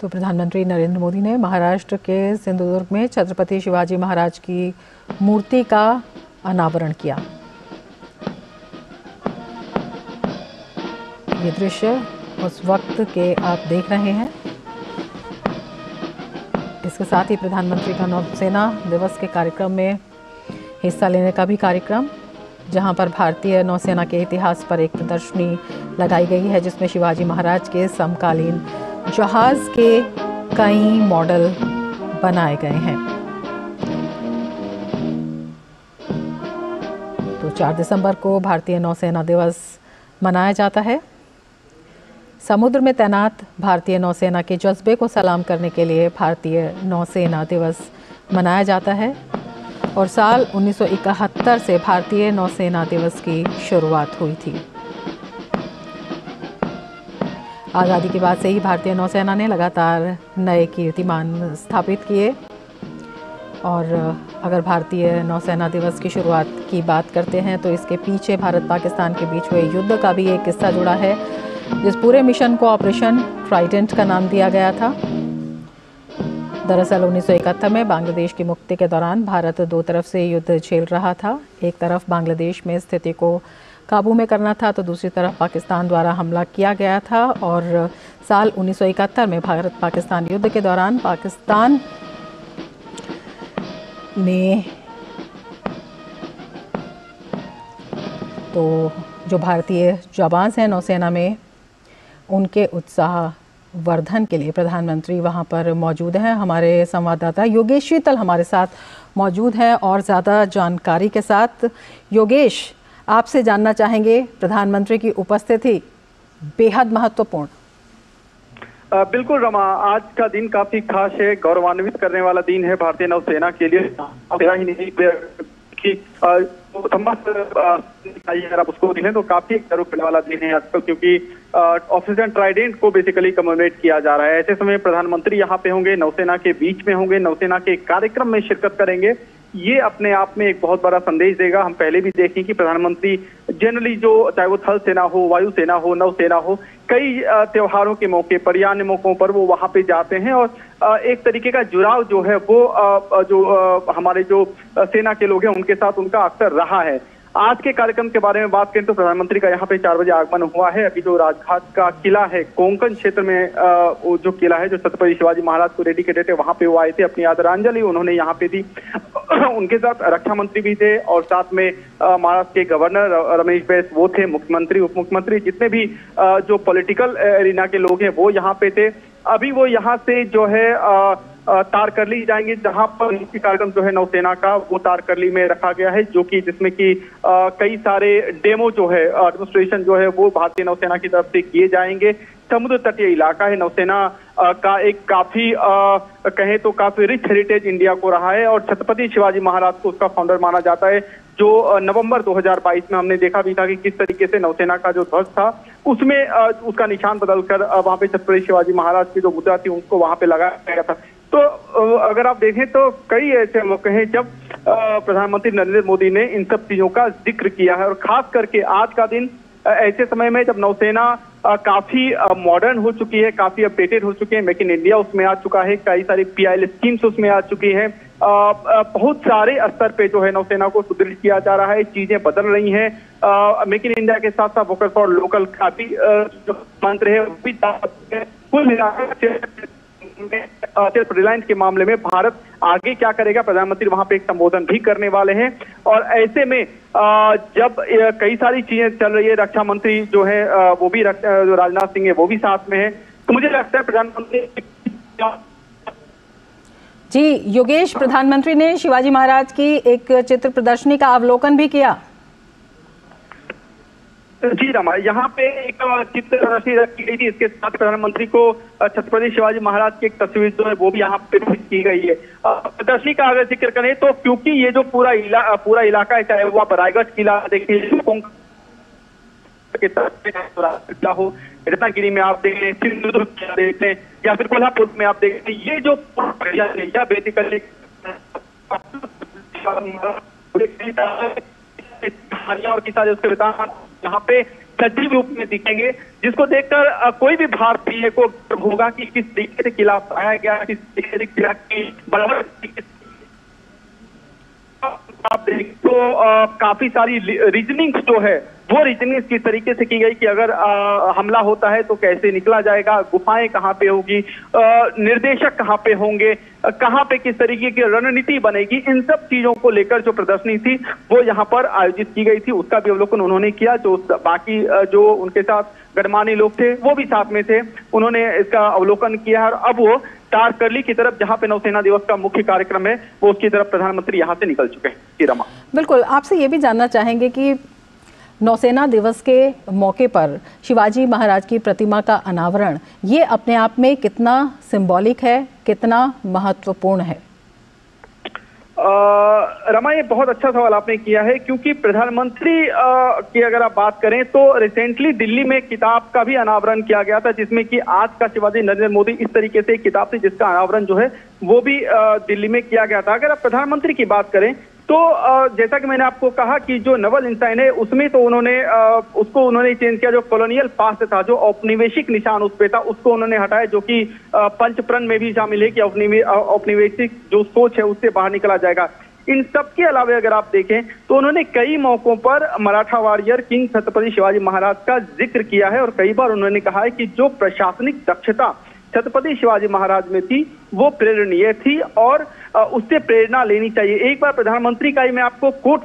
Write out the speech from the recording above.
तो प्रधानमंत्री नरेंद्र मोदी ने महाराष्ट्र के सिंधुदुर्ग में छत्रपति शिवाजी महाराज की मूर्ति का अनावरण किया। ये दृश्य उस वक्त के आप देख रहे हैं। इसके साथ ही प्रधानमंत्री का नौसेना दिवस के कार्यक्रम में हिस्सा लेने का भी कार्यक्रम, जहां पर भारतीय नौसेना के इतिहास पर एक प्रदर्शनी लगाई गई है, जिसमें शिवाजी महाराज के समकालीन जहाज के कई मॉडल बनाए गए हैं। तो 4 दिसंबर को भारतीय नौसेना दिवस मनाया जाता है। समुद्र में तैनात भारतीय नौसेना के जज्बे को सलाम करने के लिए भारतीय नौसेना दिवस मनाया जाता है और साल 1971 से भारतीय नौसेना दिवस की शुरुआत हुई थी। आज़ादी के बाद से ही भारतीय नौसेना ने लगातार नए कीर्तिमान स्थापित किए। और अगर भारतीय नौसेना दिवस की शुरुआत की बात करते हैं तो इसके पीछे भारत पाकिस्तान के बीच हुए युद्ध का भी एक किस्सा जुड़ा है, जिस पूरे मिशन को ऑपरेशन ट्राइडेंट का नाम दिया गया था। दरअसल 1971 में बांग्लादेश की मुक्ति के दौरान भारत दो तरफ से युद्ध झेल रहा था। एक तरफ बांग्लादेश में स्थिति को काबू में करना था, तो दूसरी तरफ पाकिस्तान द्वारा हमला किया गया था। और साल 1971 में भारत पाकिस्तान युद्ध के दौरान पाकिस्तान ने तो जो भारतीय जवान हैं नौसेना में, उनके उत्साह वर्धन के लिए प्रधानमंत्री वहां पर मौजूद हैं। हमारे संवाददाता योगेश शीतल हमारे साथ मौजूद हैं और ज़्यादा जानकारी के साथ। योगेश, आपसे जानना चाहेंगे, प्रधानमंत्री की उपस्थिति बेहद महत्वपूर्ण। बिल्कुल रमा, आज का दिन काफी खास है, गौरवान्वित करने वाला दिन है भारतीय नौसेना के लिए। ही नहीं कि अगर आप उसको देखें तो काफी गर्व करने वाला दिन है आजकल, क्योंकि ऑपरेशन ट्राइडेंट को बेसिकली कमेमोरेट किया जा रहा है। ऐसे समय प्रधानमंत्री यहाँ पे होंगे, नौसेना के बीच में होंगे, नौसेना के कार्यक्रम में शिरकत करेंगे। ये अपने आप में एक बहुत बड़ा संदेश देगा। हम पहले भी देखें कि प्रधानमंत्री जनरली जो चाहे वो थल सेना हो, वायुसेना हो, नौसेना हो, कई त्योहारों के मौके पर या अन्य मौकों पर वो वहां पे जाते हैं और एक तरीके का जुड़ाव जो है वो हमारे जो सेना के लोग हैं उनके साथ उनका अक्सर रहा है। आज के कार्यक्रम के बारे में बात करें तो प्रधानमंत्री का यहाँ पे 4 बजे आगमन हुआ है। अभी जो राजघाट का किला है, कोंकण क्षेत्र में वो जो किला है जो छत्रपति शिवाजी महाराज को डेडिकेटेड है, वहां पे वो आए थे, अपनी आदरांजलि उन्होंने यहाँ पे दी। उनके साथ रक्षा मंत्री भी थे और साथ में महाराष्ट्र के गवर्नर रमेश बैस वो थे, मुख्यमंत्री, उप मुख्यमंत्री, जितने भी जो पॉलिटिकल एरिना के लोग हैं वो यहाँ पे थे। अभी वो यहाँ से जो है तारकर्ली जाएंगे, जहां पर मुख्य कार्यक्रम जो है नौसेना का वो तारकर्ली में रखा गया है, जो कि जिसमें कि कई सारे डेमो जो है, डेमोन्स्ट्रेशन जो है वो भारतीय नौसेना की तरफ से किए जाएंगे। समुद्र तटीय इलाका है, नौसेना का एक काफी कहें तो काफी रिच हेरिटेज इंडिया को रहा है और छत्रपति शिवाजी महाराज को उसका फाउंडर माना जाता है। जो नवंबर 2022 में हमने देखा भी था कि किस तरीके से नौसेना का जो ध्वज था उसमें उसका निशान बदलकर वहां पे छत्रपति शिवाजी महाराज की जो मुद्रा थी उसको वहां पे लगाया गया था। तो अगर आप देखें तो कई ऐसे मौके हैं जब प्रधानमंत्री नरेंद्र मोदी ने इन सब चीजों का जिक्र किया है और खास करके आज का दिन ऐसे समय में जब नौसेना काफी मॉडर्न हो चुकी है, काफी अपडेटेड हो चुकी है, मेक इन इंडिया उसमें आ चुका है, कई सारी PIL स्कीम्स उसमें आ चुकी है, बहुत सारे स्तर पे जो है नौसेना को सुदृढ़ किया जा रहा है, चीजें बदल रही हैं। मेक इन इंडिया के साथ साथ वोकल फॉर लोकल का भी जो मंत्र है वो भी कुल मिलाकर सेल्फ रिलायंस के मामले में भारत आगे क्या करेगा, प्रधानमंत्री वहां पे एक संबोधन भी करने वाले हैं। और ऐसे में जब कई सारी चीजें चल रही है, रक्षा मंत्री जो है वो भी जो राजनाथ सिंह है वो भी साथ में है, तो मुझे लगता है प्रधानमंत्री जी। योगेश, प्रधानमंत्री ने शिवाजी महाराज की एक चित्र प्रदर्शनी का अवलोकन भी किया। जी रमा, यहाँ पे एक चित्र प्रदर्शनी रखी गई थी, इसके साथ प्रधानमंत्री को छत्रपति शिवाजी महाराज की एक तस्वीर जो है वो भी यहाँ पे की गई है। प्रदर्शनी का अगर जिक्र करें तो क्योंकि ये जो पूरा इलाका है, चाहे वो आप रायगढ़ किला देखिए किला हो, रत्नागिरी में आप देख लें, सिंधुदुर्ग किला देख लें या फिर कोल्हापुर में आप देख लें, ये जो बेसिकली और किसा उसके यहाँ पे सजीव रूप में दिखेंगे, जिसको देखकर कोई भी भारतीय को गर्व होगा कि किस तरीके से किला बनाया गया, किस तरीके से किला की बनावट। आप देख तो काफी सारी रीजनिंग जो है वो रीजनिंग किस तरीके से की गई कि अगर हमला होता है तो कैसे निकला जाएगा, गुफाएं कहाँ पे होगी, निर्देशक कहाँ पे होंगे, कहाँ पे किस तरीके की रणनीति बनेगी, इन सब चीजों को लेकर जो प्रदर्शनी थी वो यहाँ पर आयोजित की गई थी। उसका भी अवलोकन उन्होंने किया। जो बाकी जो उनके साथ गणमान्य लोग थे वो भी साथ में थे, उन्होंने इसका अवलोकन किया। और अब वो तारकर्ली की तरफ, जहां पे नौसेना दिवस का मुख्य कार्यक्रम है, वो उसकी तरफ प्रधानमंत्री यहां से निकल चुके हैं। जी रमा। बिल्कुल, आपसे ये भी जानना चाहेंगे कि नौसेना दिवस के मौके पर शिवाजी महाराज की प्रतिमा का अनावरण, ये अपने आप में कितना सिंबॉलिक है, कितना महत्वपूर्ण है? रमा, ये बहुत अच्छा सवाल आपने किया है, क्योंकि प्रधानमंत्री की अगर आप बात करें तो रिसेंटली दिल्ली में किताब का भी अनावरण किया गया था, जिसमें कि आज का शिवाजी नरेंद्र मोदी इस तरीके से एक किताब थी जिसका अनावरण जो है वो भी दिल्ली में किया गया था। अगर आप प्रधानमंत्री की बात करें तो जैसा कि मैंने आपको कहा कि जो नवल इंसाइन है उसमें तो उन्होंने चेंज किया। जो कॉलोनियल पास्ट था, जो औपनिवेशिक निशान उस पे था, उसको उन्होंने हटाया, जो कि पंचप्रण में भी शामिल है कि औपनिवेशिक जो सोच है उससे बाहर निकला जाएगा। इन सब के अलावा अगर आप देखें तो उन्होंने कई मौकों पर मराठा वॉरियर किंग छत्रपति शिवाजी महाराज का जिक्र किया है, और कई बार उन्होंने कहा है कि जो प्रशासनिक दक्षता छत्रपति शिवाजी महाराज में थी वो प्रेरणीय थी और उससे प्रेरणा लेनी चाहिए। एक बार प्रधानमंत्री का ही मैं आपको कोट